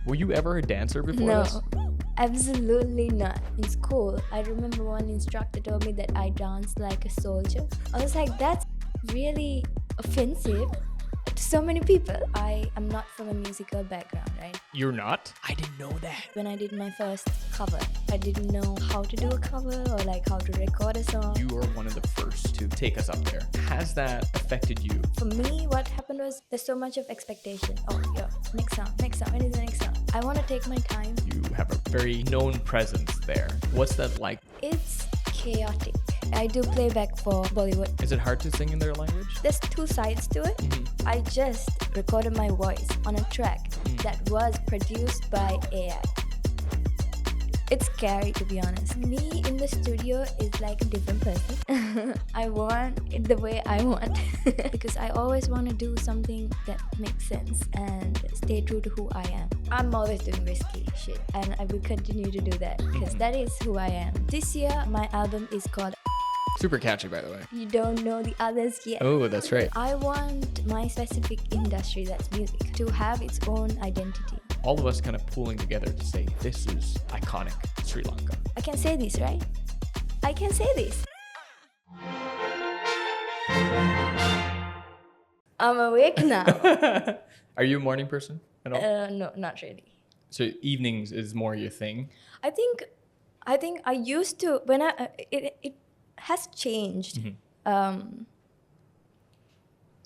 Were you ever a dancer before No, this? absolutely not. In school, I remember one instructor told me that I danced like a soldier. I was like, that's really offensive to so many people. I am not from a musical background, right? You're not? I didn't know that. When I did my first cover, I didn't know how to do a cover or like how to record a song. You are one of the first to take us up there. Has that affected you? For me, what happened was there's so much of expectation. Oh, yeah, next song, when is the next song? I want to take my time. You have a very known presence there. What's that like? It's chaotic. I do playback for Bollywood. Is it hard to sing in their language? There's two sides to it. I just recorded my voice on a track that was produced by AI. It's scary, to be honest. Me in the studio is like a different person. I want it the way I want because I always want to do something that makes sense and stay true to who I am. I'm always doing risky shit and I will continue to do that because that is who I am. This year, my album is called Super catchy, by the way. You Don't Know the Others Yet. Oh, that's right. I want my specific industry, that's music, to have its own identity. All of us kind of pooling together to say, this is iconic Sri Lanka. I can say this, right? I can say this. I'm awake now. Are you a morning person at all? No, not really. So evenings is more your thing? I think I used to when it has changed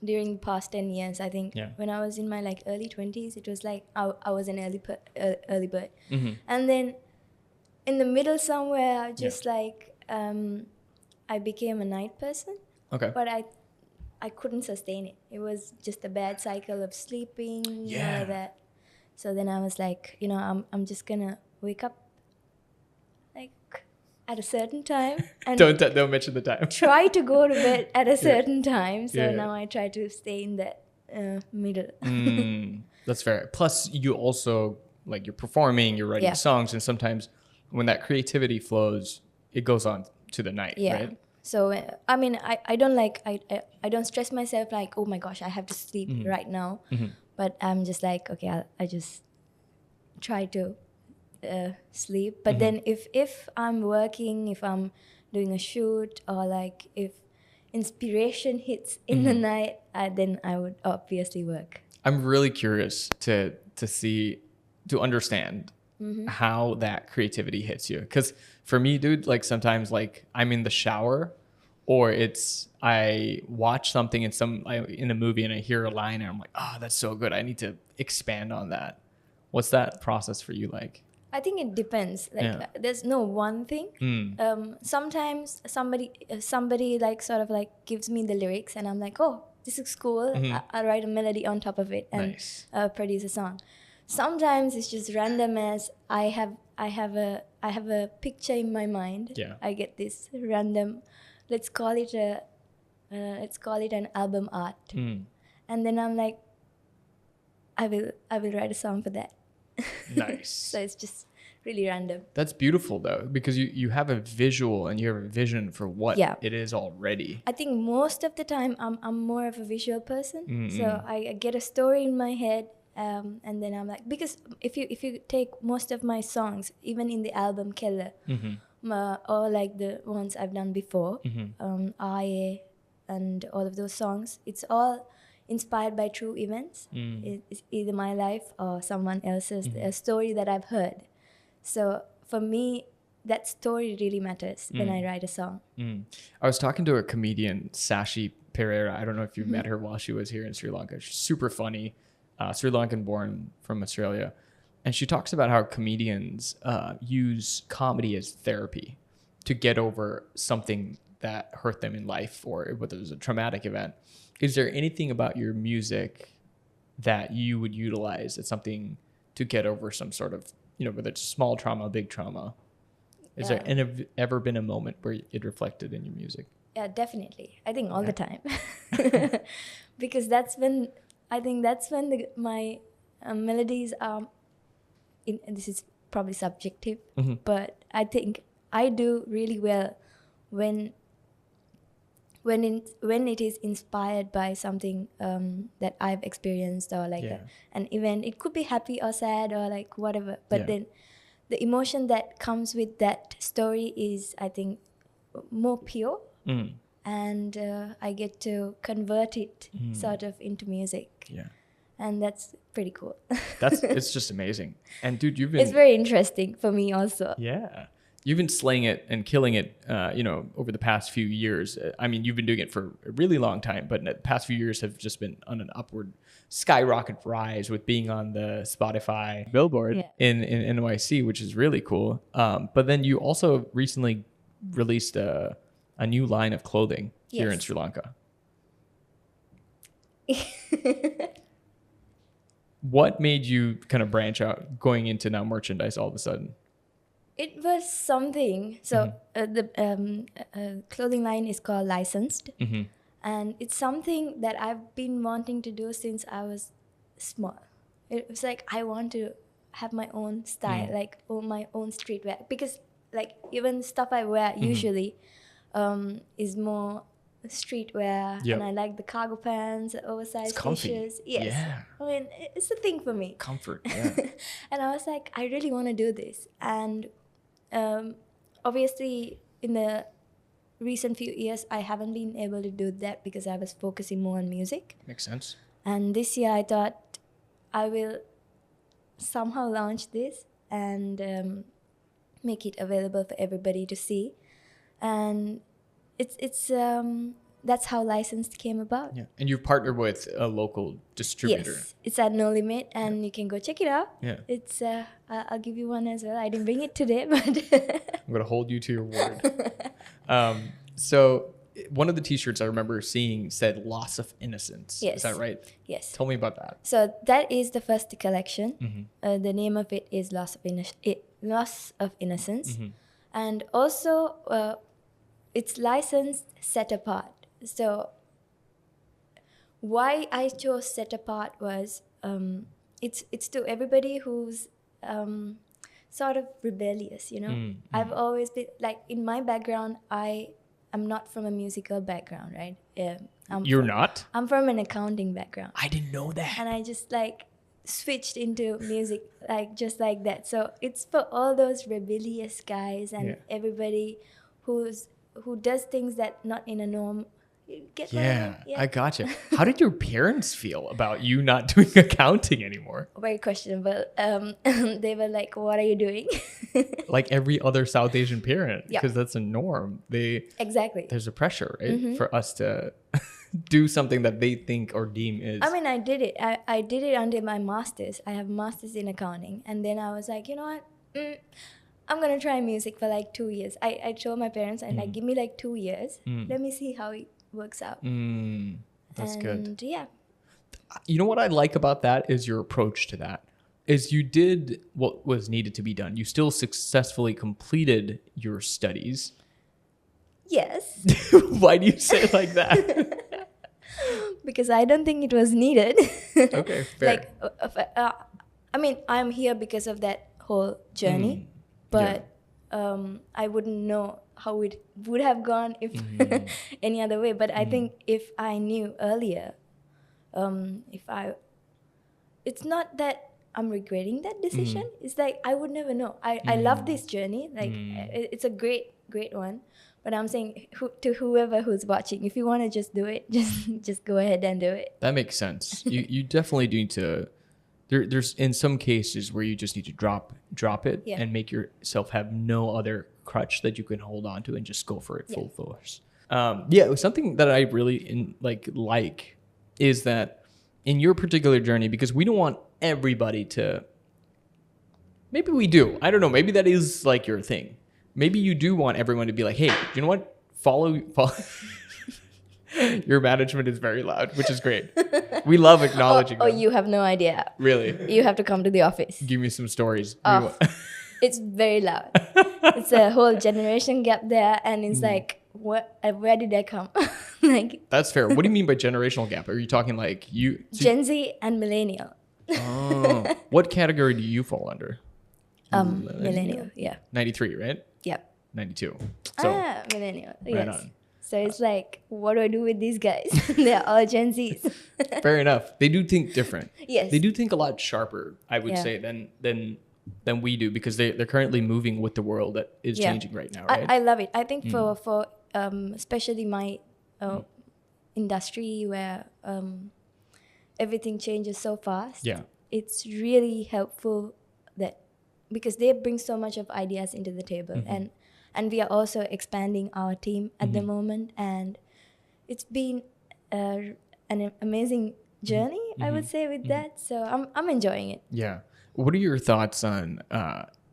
during the past 10 years. I think when I was in my like early 20s, it was like I was an early bird, and then in the middle somewhere, just like I became a night person. Okay. But I couldn't sustain it. It was just a bad cycle of sleeping and all of that. So then I was like, I'm just gonna wake up like at a certain time and Don't mention the time. try to go to bed at a certain time. So now I try to stay in that middle. That's fair. Plus, you also like you're performing, you're writing songs, and sometimes when that creativity flows, it goes on to the night, right? So I mean, I don't like I don't stress myself like, oh my gosh, I have to sleep right now. But I'm just like, okay, I just try to sleep. But then if I'm working, if I'm doing a shoot, or like if inspiration hits in the night, then I would obviously work. I'm really curious to understand how that creativity hits you. Because for me, dude, like sometimes like I'm in the shower, or I watch something in a movie and I hear a line and I'm like, oh, that's so good. I need to expand on that. What's that process for you like? I think it depends. Like there's no one thing. Sometimes somebody like sort of like gives me the lyrics and I'm like, oh, this is cool. I'll write a melody on top of it and produce a song. Sometimes it's just random as I have a picture in my mind. Yeah. I get this random. Let's call it an album art. And then I'm like, I will write a song for that. Nice. So it's just really random. That's beautiful though, because you have a visual and you have a vision for what it is already. I think most of the time I'm more of a visual person. So I get a story in my head, and then I'm like, because if you take most of my songs, even in the album Kella, or like the ones I've done before, IA and all of those songs, it's all inspired by true events. It's either my life or someone else's a story that I've heard. So for me, that story really matters when I write a song. I was talking to a comedian, Sashi Pereira. I don't know if you met her while she was here in Sri Lanka. She's super funny, Sri Lankan born from Australia. And she talks about how comedians use comedy as therapy to get over something that hurt them in life, or whether it was a traumatic event. Is there anything about your music that you would utilize as something to get over some sort of, whether it's small trauma, big trauma? Is there ever been a moment where it reflected in your music? Yeah, definitely. I think all the time. Because that's when my melodies are, this is probably subjective, but I think I do really well when when it is inspired by something that I've experienced, or like an event. It could be happy or sad or like whatever, but then the emotion that comes with that story is, I think, more pure, and I get to convert it sort of into music. And that's pretty cool. It's just amazing. And dude, it's very interesting for me also. You've been slaying it and killing it, over the past few years. I mean, you've been doing it for a really long time, but the past few years have just been on an upward skyrocket rise with being on the Spotify billboard in NYC, which is really cool. But then you also recently released a new line of clothing here in Sri Lanka. What made you kind of branch out, going into now merchandise all of a sudden? It was something. So the clothing line is called Licensed. And it's something that I've been wanting to do since I was small. It was like, I want to have my own style, like my own streetwear. Because like even stuff I wear usually is more streetwear. And I like the cargo pants, oversized t-shirts. I mean, it's a thing for me. Comfort, And I was like, I really want to do this. And obviously in the recent few years, I haven't been able to do that because I was focusing more on music. Makes sense. And this year I thought I will somehow launch this and make it available for everybody to see. And it's that's how Licensed came about. And you've partnered with a local distributor. Yes, it's at No Limit, and you can go check it out. It's I'll give you one as well. I didn't bring it today, but I'm gonna hold you to your word. So one of the T-shirts I remember seeing said "Loss of Innocence." Is that right? Yes. Tell me about that. So that is the first collection. The name of it is Loss of Innocence, and also it's licensed, set apart. So why I chose set apart was it's to everybody who's sort of rebellious, I've always been like, in my background, I'm not from a musical background, right? You're not? I'm from an accounting background. I didn't know that. And I just like switched into music like just like that. So it's for all those rebellious guys and everybody who does things that not in a norm. I gotcha. How did your parents feel about you not doing accounting anymore? Very questionable. They were like, "What are you doing?" Like every other South Asian parent, because that's a norm. There's a pressure, right, for us to do something that they think or deem is. I mean, I did it. I did it under my master's. I have a master's in accounting, and then I was like, you know what? I'm gonna try music for like 2 years. I told my parents, and like, give me like 2 years. Let me see how it works out. That's good. Yeah. You know what I like about that is your approach to that. Is you did what was needed to be done. You still successfully completed your studies. Yes. Why do you say it like that? Because I don't think it was needed. Okay, fair. Like, I mean, I'm here because of that whole journey, but I wouldn't know how it would have gone if any other way. But I think if I knew earlier, it's not that I'm regretting that decision. It's like I would never know. I love this journey. Like it's a great one. But I'm saying to whoever who's watching, if you want to just do it, just go ahead and do it. That makes sense. You definitely need to. There's in some cases where you just need to drop it and make yourself have no other crutch that you can hold on to and just go for it full force. Something that I really like is that in your particular journey, because we don't want everybody to. Maybe we do. I don't know. Maybe that is like your thing. Maybe you do want everyone to be like, hey, you know what? Follow. Your management is very loud, which is great. We love acknowledging them. You have no idea. Really? You have to come to the office. Give me some stories. It's very loud. It's a whole generation gap there, and it's like, where did I come? Like, that's fair. What do you mean by generational gap? Are you talking like you? Gen Z and millennial. Oh, what category do you fall under? Millennial, yeah. 93, right? Yep. 92. So, millennial. right on. So it's like, what do I do with these guys? They're all Gen Zs. Fair enough. They do think different. Yes. They do think a lot sharper, I would say, than we do, because they're currently moving with the world that is changing right now, right? I love it. I think for especially my industry where everything changes so fast, it's really helpful that because they bring so much of ideas into the table, and we are also expanding our team at the moment, and it's been an amazing journey, I would say, with that. So I'm enjoying it. Yeah. What are your thoughts on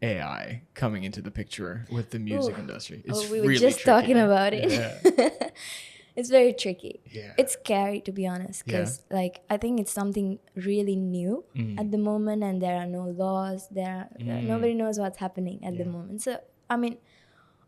AI coming into the picture with the music industry? It's we were really just talking about it. Yeah. It's very tricky. Yeah. It's scary, to be honest, because like I think it's something really new at the moment, and there are no laws. Nobody knows what's happening at the moment. So I mean,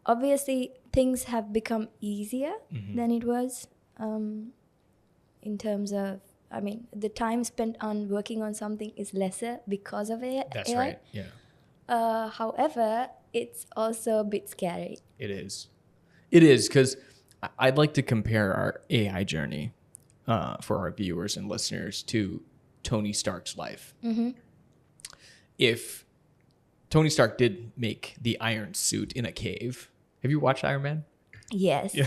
obviously things have become easier than it was in terms of, I mean, the time spent on working on something is lesser because of AI. That's right. Yeah. However, it's also a bit scary. It is. It is, because I'd like to compare our AI journey for our viewers and listeners to Tony Stark's life. If Tony Stark did make the iron suit in a cave, have you watched Iron Man? Yes. Yeah.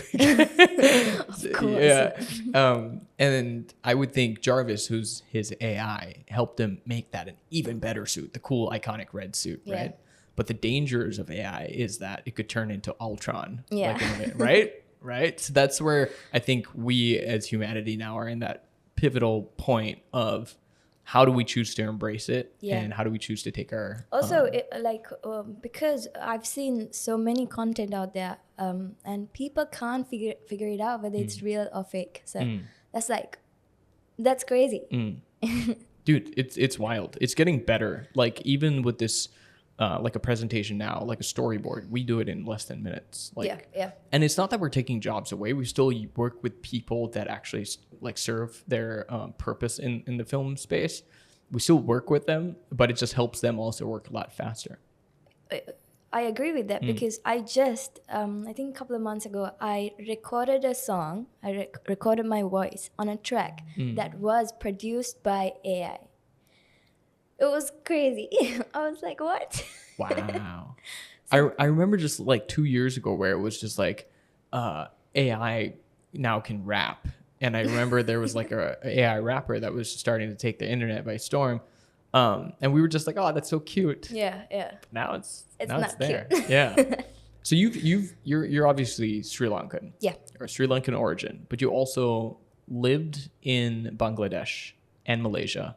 Of course. Yeah. And I would think Jarvis, who's his AI, helped him make that an even better suit, the cool, iconic red suit, right? But the dangers of AI is that it could turn into Ultron. Yeah. Right? Right? So that's where I think we as humanity now are in that pivotal point of how do we choose to embrace it, and how do we choose to take our... Also, because I've seen so many content out there, and people can't figure it out whether it's real or fake. So that's crazy. Dude, it's wild. It's getting better. Like even with this, like a presentation now, like a storyboard, we do it in less than minutes. And it's not that we're taking jobs away. We still work with people that actually like serve their purpose in the film space. We still work with them, but it just helps them also work a lot faster. I agree with that because I just, I think a couple of months ago, I recorded a song. I recorded my voice on a track that was produced by AI. It was crazy. I was like, what? Wow. I remember just like 2 years ago where it was just like AI now can rap. And I remember there was like a AI rapper that was starting to take the internet by storm. And we were just like, oh, that's so cute. Yeah. Now it's not there. Cute. Yeah. So you're obviously Sri Lankan. Yeah. Or Sri Lankan origin, but you also lived in Bangladesh and Malaysia.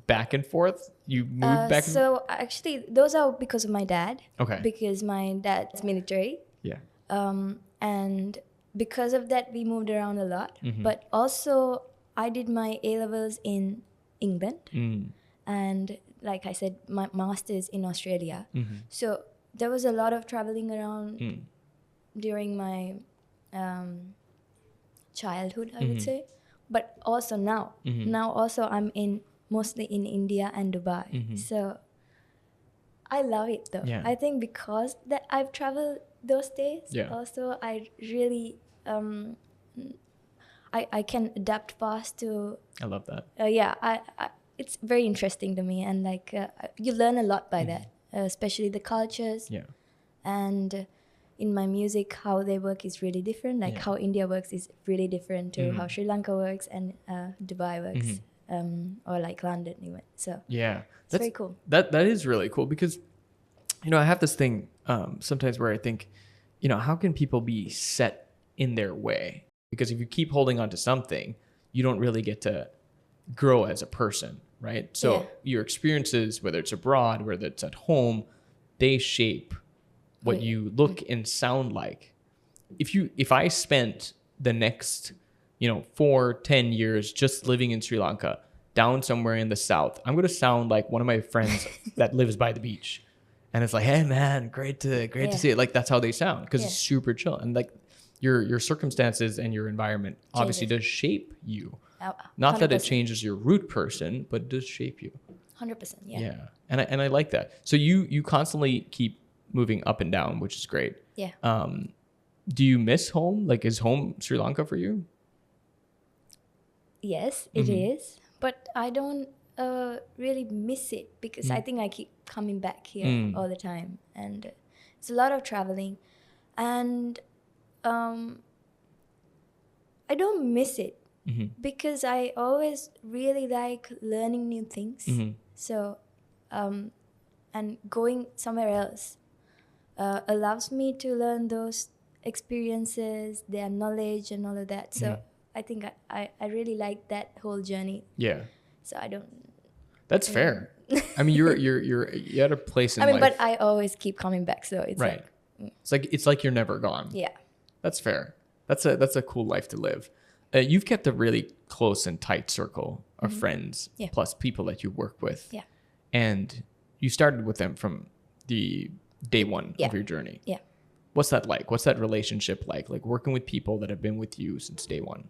Back and forth? You moved back and forth? So actually, those are because of my dad. Okay. Because my dad's military. Yeah. And because of that, we moved around a lot. But also, I did my A-levels in England. And like I said, my master's in Australia. So there was a lot of traveling around during my childhood, I would say. But also now. Now also I'm mostly in India and Dubai. So I love it though. Yeah. I think because that I've traveled those days, also I really I can adapt fast to. I love that. I it's very interesting to me, and like you learn a lot by that, especially the cultures. Yeah. And in my music, how they work is really different. Like how India works is really different to how Sri Lanka works and Dubai works. Or like London even. So it's very cool. That is really cool because, I have this thing sometimes where I think, how can people be set in their way? Because if you keep holding on to something, you don't really get to grow as a person, right? So your experiences, whether it's abroad, whether it's at home, they shape what you look and sound like. If I spent the next 4-10 years just living in Sri Lanka, down somewhere in the south, I'm going to sound like one of my friends that lives by the beach. And it's like, hey man, great to see it. Like that's how they sound because it's super chill. And like your circumstances and your environment obviously does shape you. 100%. Not that it changes your root person, but it does shape you. 100%. Yeah. And I like that. So you constantly keep moving up and down, which is great. Yeah. Do you miss home? Like, is home Sri Lanka for you? Yes, it is. But I don't really miss it because I think I keep coming back here all the time. And it's a lot of traveling. And I don't miss it because I always really like learning new things. So, and going somewhere else allows me to learn those experiences, their knowledge, and all of that. So I think I really like that whole journey. Yeah. So I don't. That's fair. I mean, you're at a place in life. But I always keep coming back. So it's right. It's like you're never gone. Yeah. That's fair. That's a cool life to live. You've kept a really close and tight circle of friends, plus people that you work with. Yeah. And you started with them from the day one of your journey. Yeah. What's that like? What's that relationship like? Like working with people that have been with you since day one.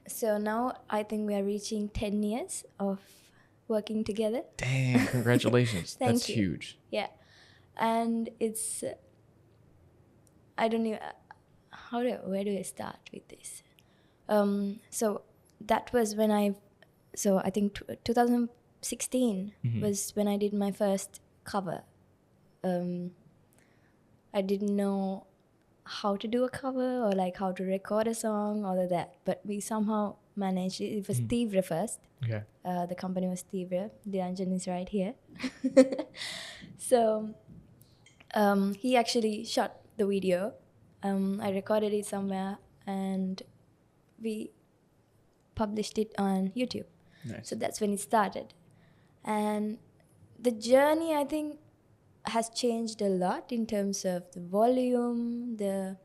So now I think we are reaching 10 years of working together. Dang, congratulations. That's you. huge. Yeah. And it's, I don't know, where do I start with this? So that was when I think 2016 was when I did my first cover. I didn't know how to do a cover or like how to record a song, all of that. But we somehow managed it. It was Tivra first. Okay. The company was Tivra. Dilanjan is right here. So he actually shot the video. I recorded it somewhere and we published it on YouTube. Nice. So that's when it started. And the journey, I think, has changed a lot in terms of the volume, the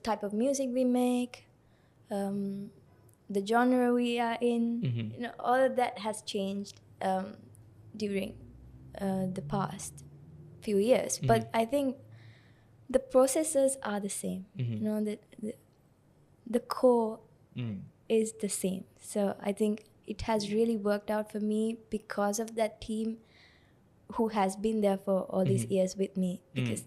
type of music we make, the genre we are in. You know, all of that has changed during the past few years. But I think the processes are the same. You know, the core is the same. So I think it has really worked out for me because of that team who has been there for all these years with me, because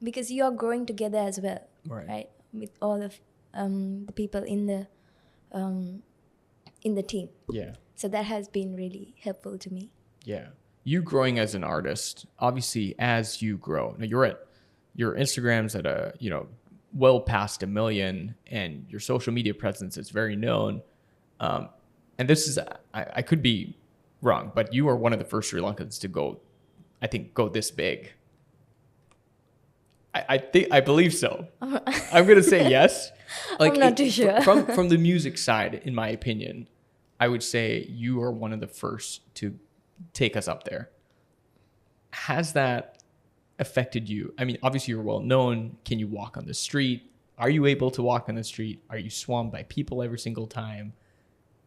because you are growing together as well, right? With all of the people in the team. Yeah. So that has been really helpful to me. Yeah. You growing as an artist, obviously, as you grow, now your Instagram's at well past 1 million, and your social media presence is very known. And this is, I could be wrong, but you are one of the first Sri Lankans to go this big. I believe so. I'm gonna say yes. Like, I'm not too sure. From the music side, in my opinion, I would say you are one of the first to take us up there. Has that affected you? I mean, obviously you're well known. Can you walk on the street? Are you able to walk on the street? Are you swarmed by people every single time?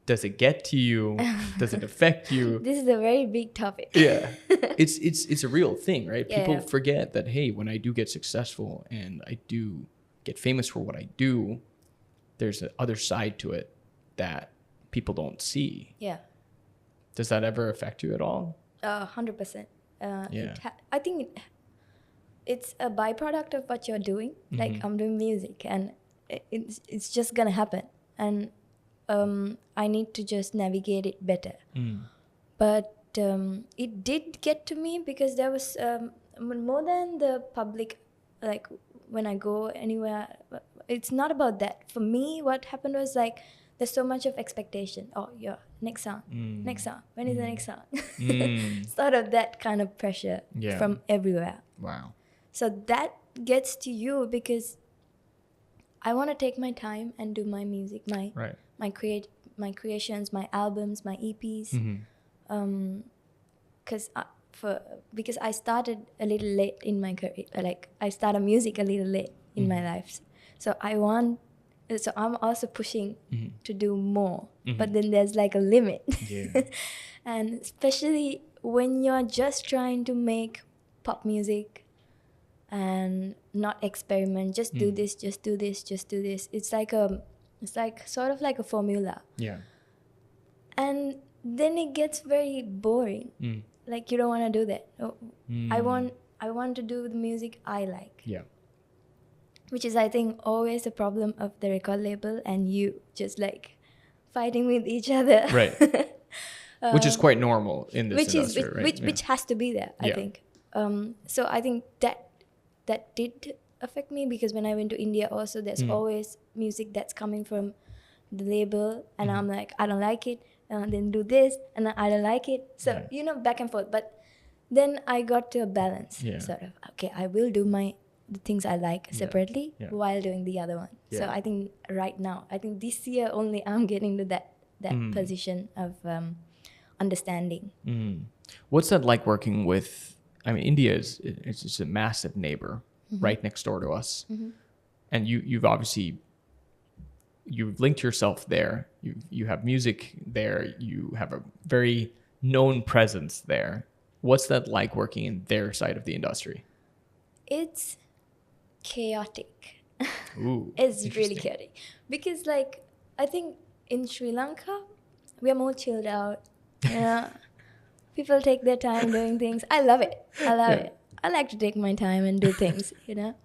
Does it get to you? Does it affect you? This is a very big topic. Yeah. It's a real thing, right? Yeah, People forget that, hey, when I do get successful and I do get famous for what I do, there's the other side to it that people don't see. Yeah. Does that ever affect you at all? 100%. Yeah. I think it's a byproduct of what you're doing. Like, I'm doing music and it's just gonna happen. And I need to just navigate it better. But it did get to me because there was more than the public, like when I go anywhere, it's not about that. For me, what happened was like, there's so much of expectation. Oh, yeah, next song. When is the next song? Sort of that kind of pressure from everywhere. Wow. So that gets to you because I want to take my time and do my music, my creations, my albums, my EPs. Because I started a little late in my career. Like, I started music a little late in my life. So I'm also pushing to do more. But then there's like a limit. Yeah. And especially when you're just trying to make pop music and not experiment, just do this, just do this, just do this. It's like sort of like a formula. Yeah. And then it gets very boring. Like, you don't want to do that. I want to do the music I like. Yeah. which is I think always the problem of the record label and you just like fighting with each other. Right. Which is quite normal in this industry, right? Which has to be there, I think. So I think that did affect me, because when I went to India also, there's always music that's coming from the label, and I'm like, I don't like it, then do this, and I don't like it. So, you know, back and forth. But then I got to a balance, sort of. Okay, I will do the things I like separately while doing the other one. So I think right now, I think this year only I'm getting to that position of understanding. What's that like working with, I mean, India it's just a massive neighbor right next door to us. And you've obviously, you've linked yourself there. You have music there. You have a very known presence there. What's that like working in their side of the industry? It's chaotic. Ooh, it's really chaotic. Because like, I think in Sri Lanka, we are more chilled out. You know, people take their time doing things. I love it. I love it. I like to take my time and do things, you know.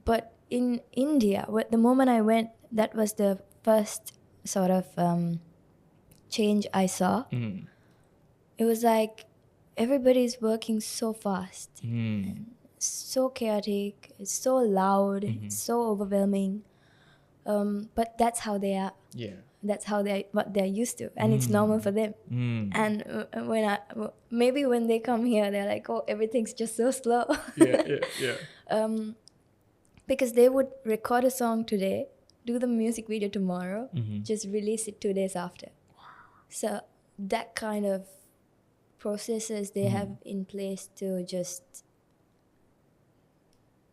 But in India, the moment I went, that was the first sort of change I saw. It was like everybody's working so fast, so chaotic, it's so loud, it's so overwhelming. But that's how they are. Yeah. That's how what they're used to, and it's normal for them. And when they come here, they're like, "Oh, everything's just so slow." Because they would record a song today, do the music video tomorrow, just release it 2 days after. So that kind of processes they have in place to just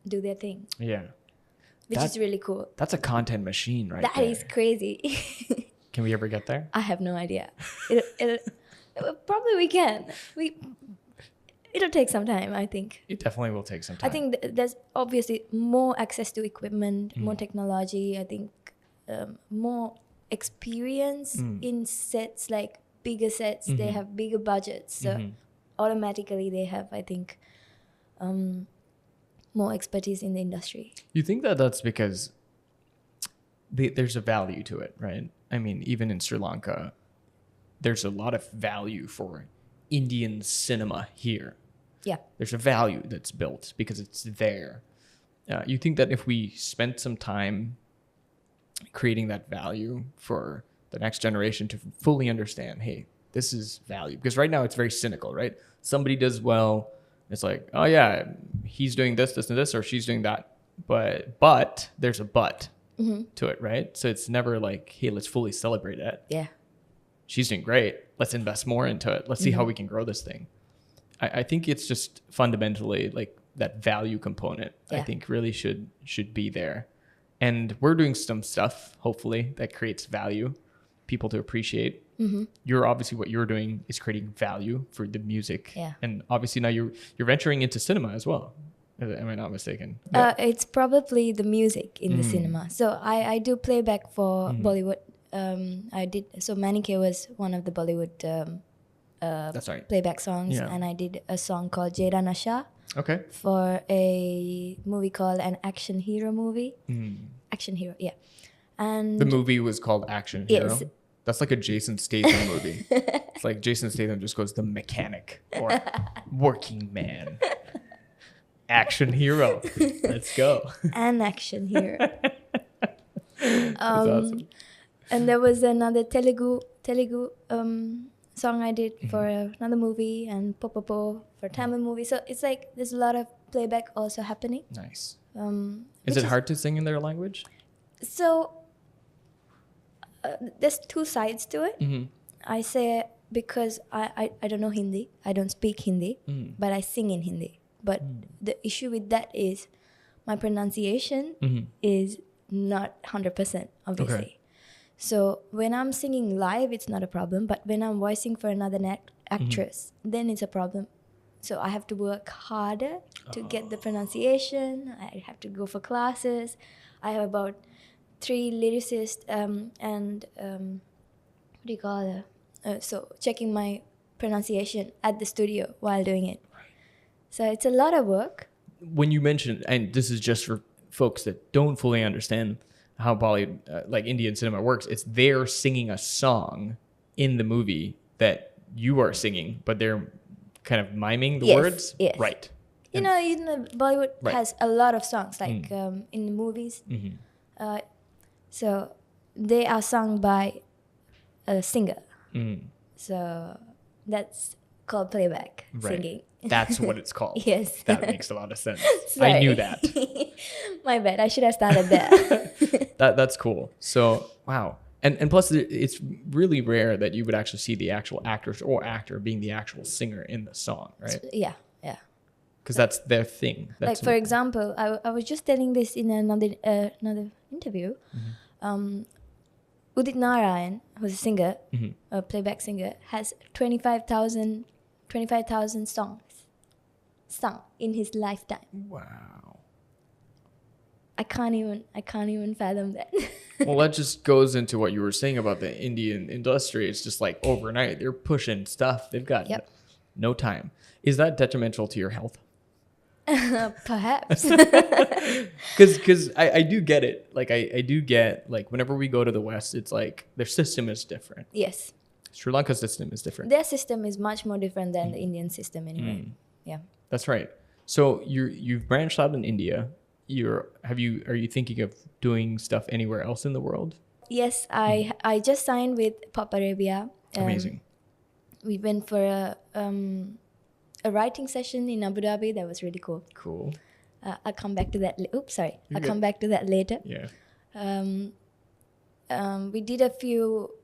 do their thing. Yeah. Which is really cool. That's a content machine, right? That is crazy. Can we ever get there? I have no idea. Probably we can. It'll take some time, I think. It definitely will take some time. I think there's obviously more access to equipment, more technology. I think more experience in sets, like bigger sets. They have bigger budgets. So automatically they have, I think, more expertise in the industry. You think that that's because there's a value to it, right? I mean, even in Sri Lanka, there's a lot of value for Indian cinema here. Yeah. There's a value that's built because it's there. You think that if we spent some time creating that value for the next generation to fully understand, hey, this is value. Because right now it's very cynical, right? Somebody does well, it's like, oh yeah, he's doing this, this, and this, or she's doing that. But there's a but to it, right? So it's never like, hey, let's fully celebrate it. Yeah. She's doing great. Let's invest more into it. Let's see how we can grow this thing. I think it's just fundamentally like that value component, I think really should be there. And we're doing some stuff, hopefully, that creates value, people to appreciate. You're obviously, what you're doing is creating value for the music. Yeah. And obviously now you're venturing into cinema as well. Am I not mistaken? It's probably the music in the cinema. So I do playback for Bollywood. I did, so Manike was one of the Bollywood that's right, playback songs, and I did a song called Jada Nasha for a movie called An Action Hero movie. Action Hero, yeah. And the movie was called Action Hero? Yes. That's like a Jason Statham movie. It's like Jason Statham just goes the mechanic or working man. Action hero. Let's go. An action hero. That's awesome. And there was another Telugu song I did for another movie, and Popopo for Tamil movie. So it's like there's a lot of playback also happening. Nice. Is it hard to sing in their language? So there's two sides to it. I say, because I don't know Hindi. I don't speak Hindi, but I sing in Hindi. But the issue with that is my pronunciation is not 100%, obviously. Okay. So when I'm singing live, it's not a problem. But when I'm voicing for another actress, then it's a problem. So I have to work harder to get the pronunciation. I have to go for classes. I have about 3 lyricists and what do you call it? So checking my pronunciation at the studio while doing it. So it's a lot of work. when you mentioned, and this is just for folks that don't fully understand how Bollywood, like Indian cinema works, it's they're singing a song in the movie that you are singing, but they're kind of miming the words. Yes. Right. You know, Bollywood Right. has a lot of songs, like in the movies. So they are sung by a singer. So that's called playback singing. That's what it's called. Yes. That makes a lot of sense. Sorry. I knew that. My bad. I should have started there. That's cool. So, wow. And plus, it's really rare that you would actually see the actual actress or actor being the actual singer in the song, right? Yeah. Because that's their thing. That's like, for example, I was just telling this in another interview. Udit Narayan, who's a singer, a playback singer, has 25,000 songs sung in his lifetime. Wow. I can't even fathom that. Well, that just goes into what you were saying about the Indian industry. It's just like overnight they're pushing stuff. They've got no time. Is that detrimental to your health? Perhaps. Because I do get it. Like I do get, like, whenever we go to the West, it's like their system is different. Yes. Sri Lanka's system is different. Their system is much more different than the Indian system anyway. Yeah. That's right. So you've branched out in India. Are you thinking of doing stuff anywhere else in the world? Yes, I just signed with Pop Arabia. Amazing. We went for a writing session in Abu Dhabi. That was really cool. Cool. I'll come back to that. You're Come back to that later. Yeah. We did a few.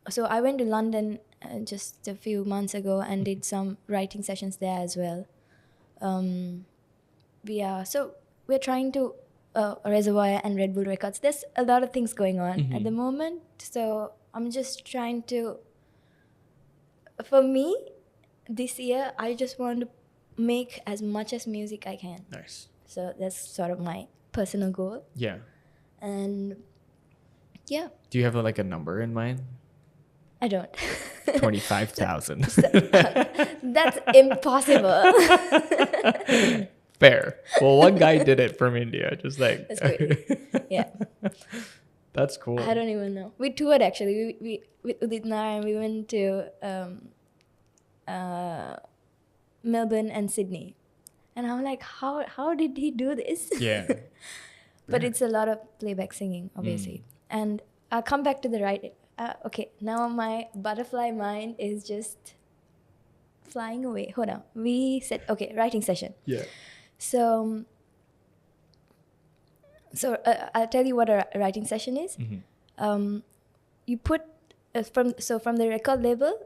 So I went to London just a few months ago and did some writing sessions there as well. We're trying to Reservoir and Red Bull Records. There's a lot of things going on at the moment. So I'm just trying to. For me, this year I just want to make as much as music I can. Nice. So that's sort of my personal goal. Yeah. And yeah. Do you have like a number in mind? I don't. 25,000. That's impossible. Fair. Well, one guy did it from India. Just like. That's great. Yeah. That's cool. I don't even know. We toured actually. We with Udit Narayan, we went to Melbourne and Sydney. And I'm like, how did he do this? Yeah. But it's a lot of playback singing, obviously. And I'll come back to the writing. Okay, now my butterfly mind is just flying away. Hold on. We said, okay, writing session. Yeah. So I'll tell you what a writing session is. You put from the record label,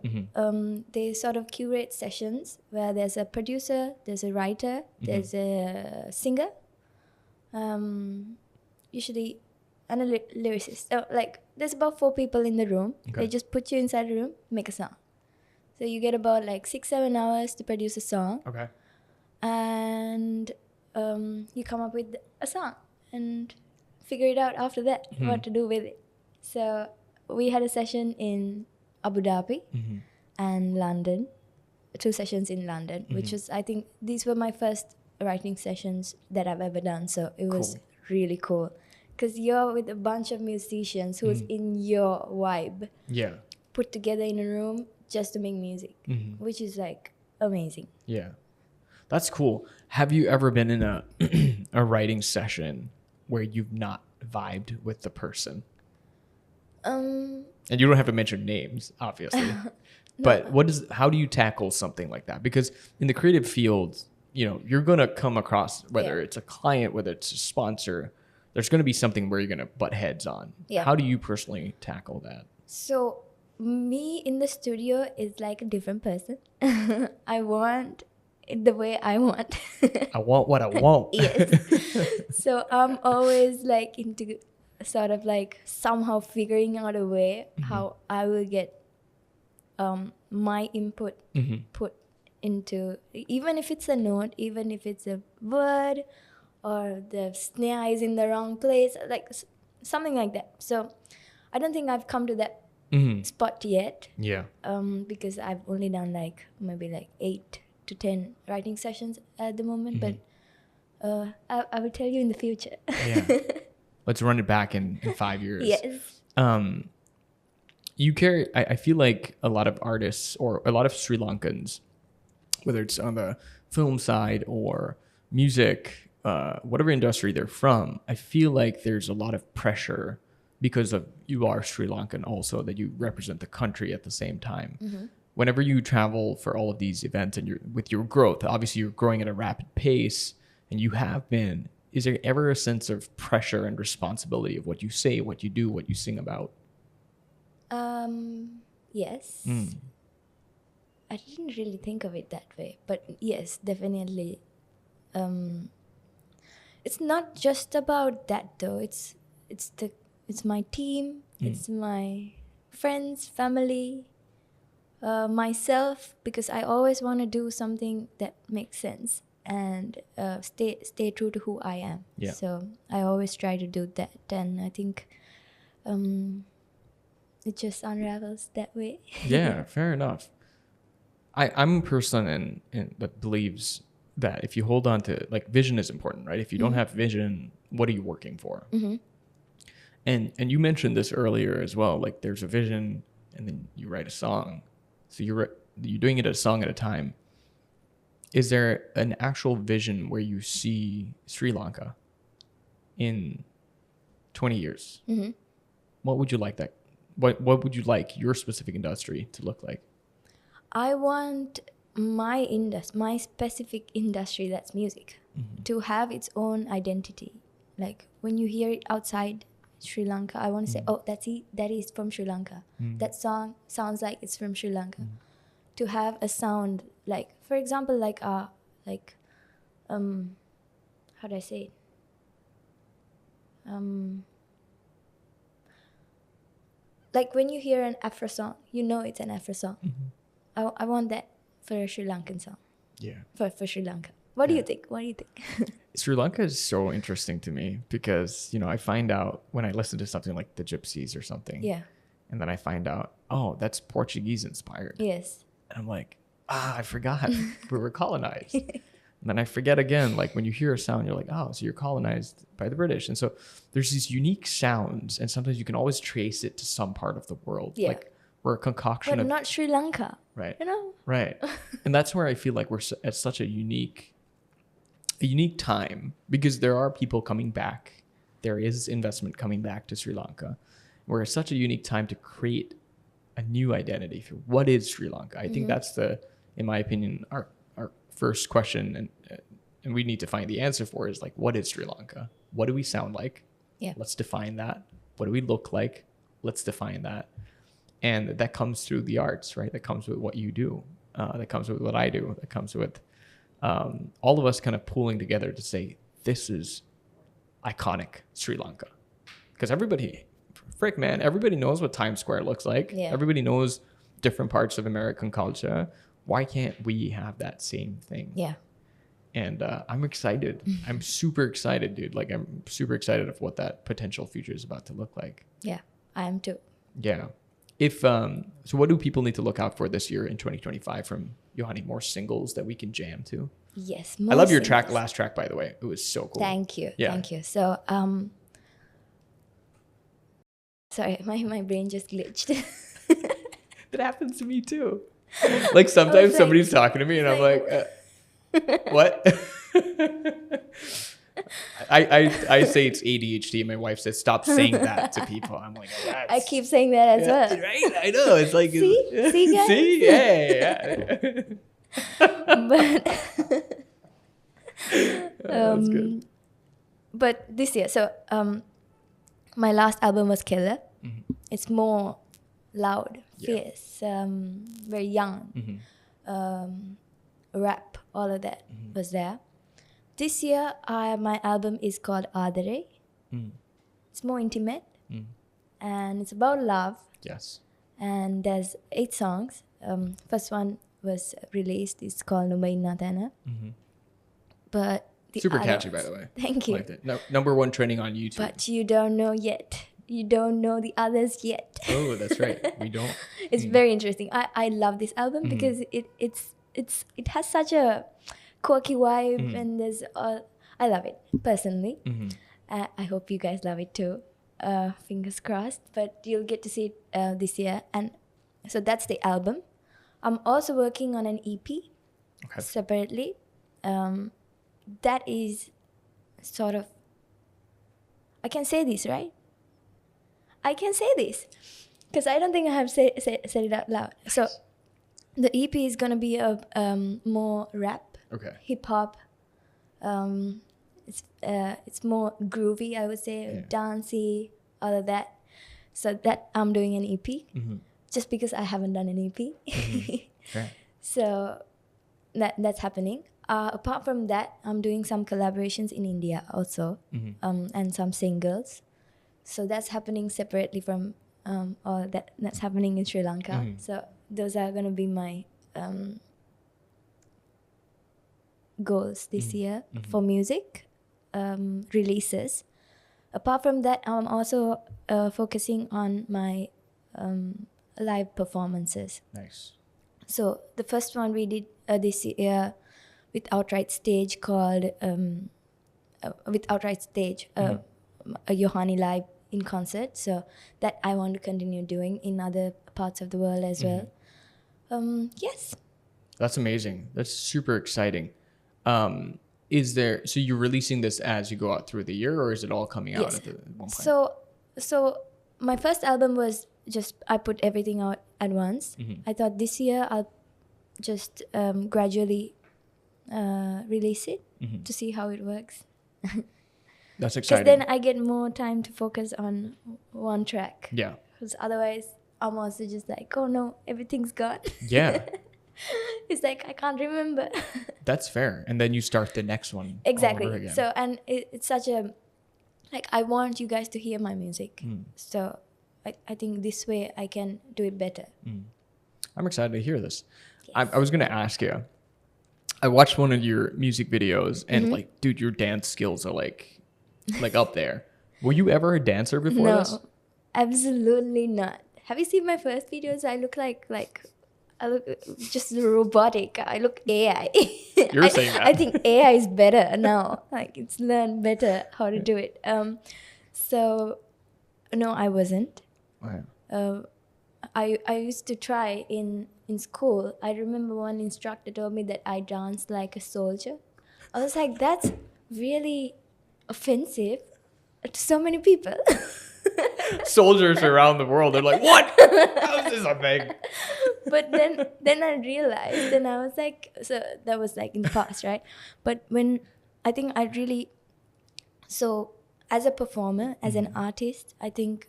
they sort of curate sessions where there's a producer, there's a writer, there's a singer, usually, and a lyricist. Like there's about 4 people in the room. Okay. They just put you inside the room, make a song. So you get about like 6-7 hours to produce a song. Okay. And you come up with a song and figure it out after that, what to do with it. So we had a session in Abu Dhabi and London, 2 sessions in London, which was, I think, these were my first writing sessions that I've ever done. So it was really cool. Because you're with a bunch of musicians who's in your vibe. Yeah. Put together in a room just to make music, which is like amazing. Yeah. That's cool. Have you ever been in a writing session where you've not vibed with the person? And you don't have to mention names, obviously. No. But how do you tackle something like that? Because in the creative field, you're going to come across, whether it's a client, whether it's a sponsor, there's going to be something where you're going to butt heads on. Yeah. How do you personally tackle that? So me in the studio is like a different person. I want it the way I want. I want what I want. Yes. So I'm always like into sort of like somehow figuring out a way how I will get my input put into, even if it's a note, even if it's a word, or the snare is in the wrong place, like something like that. So I don't think I've come to that spot yet. Yeah. Because I've only done like maybe like 8 to 10 writing sessions at the moment. But I will tell you in the future. Yeah. Let's run it back in 5 years. Yes. You carry, I feel like a lot of artists or a lot of Sri Lankans, whether it's on the film side or music, whatever industry they're from, I feel like there's a lot of pressure because of you are Sri Lankan also, that you represent the country at the same time. Mm-hmm. Whenever you travel for all of these events and you're with your growth, obviously you're growing at a rapid pace and you have been, is there ever a sense of pressure and responsibility of what you say, what you do, what you sing about? Yes. I didn't really think of it that way, but yes, definitely. It's not just about that though. It's my team. It's my friends, family, myself, because I always want to do something that makes sense and stay true to who I am. Yeah. So I always try to do that, and I think it just unravels that way. Yeah, fair enough. I'm a person that believes that if you hold on to, like, vision is important, right? If you don't have vision, what are you working for? Mm-hmm. And you mentioned this earlier as well. Like, there's a vision, and then you write a song. So you're doing it a song at a time. Is there an actual vision where you see Sri Lanka in 20 years? Mm-hmm. What would you like that? What would you like your specific industry to look like? I want my specific industry, that's music, to have its own identity. Like when you hear it outside Sri Lanka, I want to say, oh, that is from Sri Lanka. That song sounds like it's from Sri Lanka. To have a sound like, for example, how do I say it? Like when you hear an Afro song, you know it's an Afro song. I want that for a Sri Lankan song. Yeah. For Sri Lanka. What do you think? Sri Lanka is so interesting to me because, I find out when I listen to something like the Gypsies or something. Yeah. And then I find out, oh, that's Portuguese inspired. Yes. And I'm like, I forgot we were colonized. And then I forget again, like when you hear a sound, you're like, oh, so you're colonized by the British. And so there's these unique sounds, and sometimes you can always trace it to some part of the world. Yeah. Like we're a concoction but of... not Sri Lanka. Right. Right. And that's where I feel like we're at such a unique time, because there are people coming back. There is investment coming back to Sri Lanka. We're at such a unique time to create a new identity for what is Sri Lanka. I think that's in my opinion, our first question, and we need to find the answer for is like, what is Sri Lanka? What do we sound like? Yeah. Let's define that. What do we look like? Let's define that. And that comes through the arts, right? That comes with what you do. That comes with what I do. That comes with all of us kind of pooling together to say, this is iconic Sri Lanka. Because everybody knows what Times Square looks like. Yeah. Everybody knows different parts of American culture. Why can't we have that same thing? Yeah. And I'm excited. I'm super excited, dude. Like, I'm super excited of what that potential future is about to look like. Yeah, I am too. Yeah. So what do people need to look out for this year in 2025 from Yohani? More singles that we can jam to? Yes. I love your last track, by the way. It was so cool. Thank you. Yeah. Thank you. So, sorry, my brain just glitched. That happens to me too. Like sometimes somebody's talking to me and I'm like, what? I say it's ADHD and my wife says, stop saying that to people. I'm like, oh, I keep saying that as well. Right? I know. It's like, see guys? See? Yeah. But That's good. But this year, so my last album was Killer. It's more loud, fierce, very young, rap, all of that was there. This year, my album is called Adare. It's more intimate, and it's about love. Yes. And there's 8 songs. First one was released. It's called no.expert. But the super catchy, by the way. Thank you. Liked it. No, #1 trending on YouTube. But you don't know yet. You don't know the others yet. Oh, that's right. We don't. It's very interesting. I love this album because it has such a quirky vibe, and there's I love it personally. I hope you guys love it too. Fingers crossed. But you'll get to see it this year. And so that's the album. I'm also working on an EP separately. That is sort of, I can say this, right? I can say this because I don't think I have said it out loud. So the EP is gonna be a more rap, hip hop. It's more groovy, I would say, dancey, all of that. So that I'm doing an EP, just because I haven't done an EP. So that's happening. Apart from that, I'm doing some collaborations in India also, and some singles. So that's happening separately from, or that's happening in Sri Lanka. So those are going to be my goals this year for music releases. Apart from that, I'm also focusing on my live performances. Nice. So the first one we did this year with Outright Stage called with Outright Stage, a Yohani live in concert. So that I want to continue doing in other parts of the world as well. Yes. That's amazing. That's super exciting. Is there, so you're releasing this as you go out through the year, or is it all coming out at one point? So my first album was just, I put everything out at once. I thought this year I'll just gradually release it to see how it works. That's exciting. Because then I get more time to focus on one track. Yeah. Because otherwise I'm also just like, oh no, everything's gone. Yeah. It's like, I can't remember. That's fair. And then you start the next one. Exactly. All over again. So, and it's such a, like, I want you guys to hear my music. So I think this way I can do it better. I'm excited to hear this. Yes. I was going to ask you, I watched one of your music videos and like, dude, your dance skills are like up there. Were you ever a dancer before this? No, absolutely not. Have you seen my first videos? I look like I look just robotic. I look AI. You're saying that. I think AI is better now. Like, it's learned better how to do it. So no, I wasn't. Wow. I used to try in school. I remember one instructor told me that I danced like a soldier. I was like, that's really offensive to so many people. Soldiers around the world, they're like, what? How is this a thing? But then I realized, and I was like, so that was like in the past, right? But when I think I really, so as a performer, as an artist, I think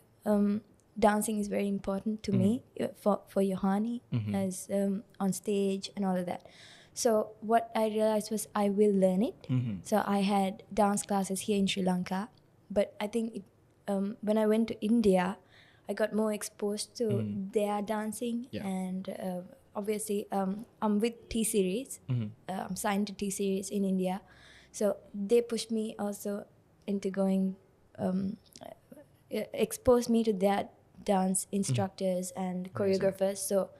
dancing is very important to me for Yohani as on stage and all of that. So what I realized was I will learn it. So I had dance classes here in Sri Lanka, but I think when I went to India, I got more exposed to their dancing. And obviously I'm with T-Series. I'm signed to T-Series in India. So they pushed me also into going, exposed me to their dance instructors and choreographers. So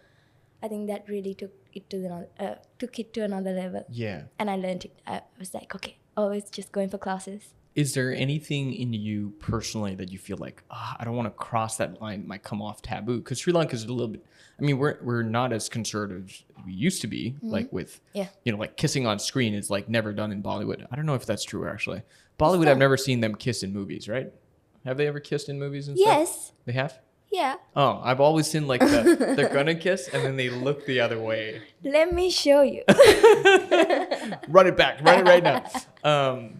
I think that really took it to another level. Yeah. And I learned it. I was like, okay, always just going for classes. Is there anything in you personally that you feel like, I don't want to cross that line, it might come off taboo? Because Sri Lanka is a little bit, I mean, we're not as conservative as we used to be, like with, like kissing on screen is like never done in Bollywood. I don't know if that's true, actually. Bollywood, I've never seen them kiss in movies, right? Have they ever kissed in movies and stuff? Yes. They have? Yeah. Oh, I've always seen like they're gonna kiss and then they look the other way. Let me show you. Run it back. Run it right now.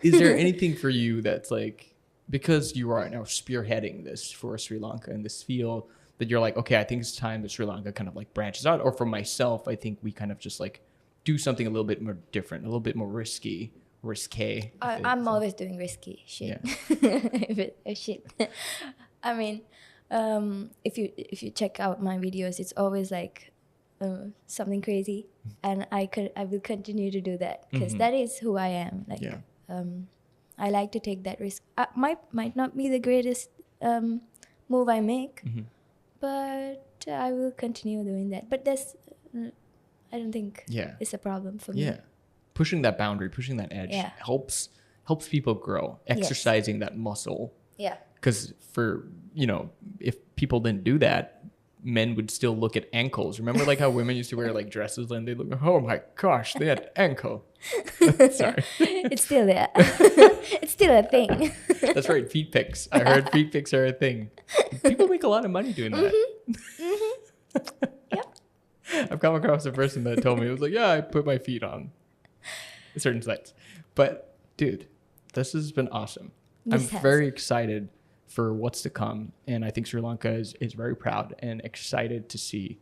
Is there anything for you that's like, because you are now spearheading this for Sri Lanka in this field, that you're like, okay, I think it's time that Sri Lanka kind of like branches out? Or for myself, I think we kind of just like do something a little bit more different, a little bit more risque. I'm always doing risky shit. Yeah. Shit. I mean, if you check out my videos, it's always like something crazy, and I will continue to do that because that is who I am. Like, I like to take that risk. Might not be the greatest move I make, but I will continue doing that. But that's, I don't think it's a problem for me. Yeah. pushing that boundary, pushing that edge helps people grow, exercising that muscle. Yeah. Because for, if people didn't do that, men would still look at ankles. Remember like how women used to wear like dresses and they look, oh my gosh, they had ankle. Sorry. It's still there. It's still a thing. That's right. Feet pics. I heard feet pics are a thing. People make a lot of money doing that. Yep. I've come across a person that told me, it was like, yeah, I put my feet on certain sites. But dude, this has been awesome. I'm very excited for what's to come. And I think Sri Lanka is very proud and excited to see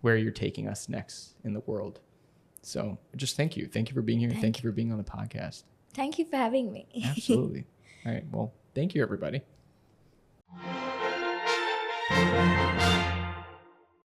where you're taking us next in the world. So just thank you. Thank you for being here. Thank you for being on the podcast. Thank you for having me. Absolutely. All right. Well, thank you, everybody.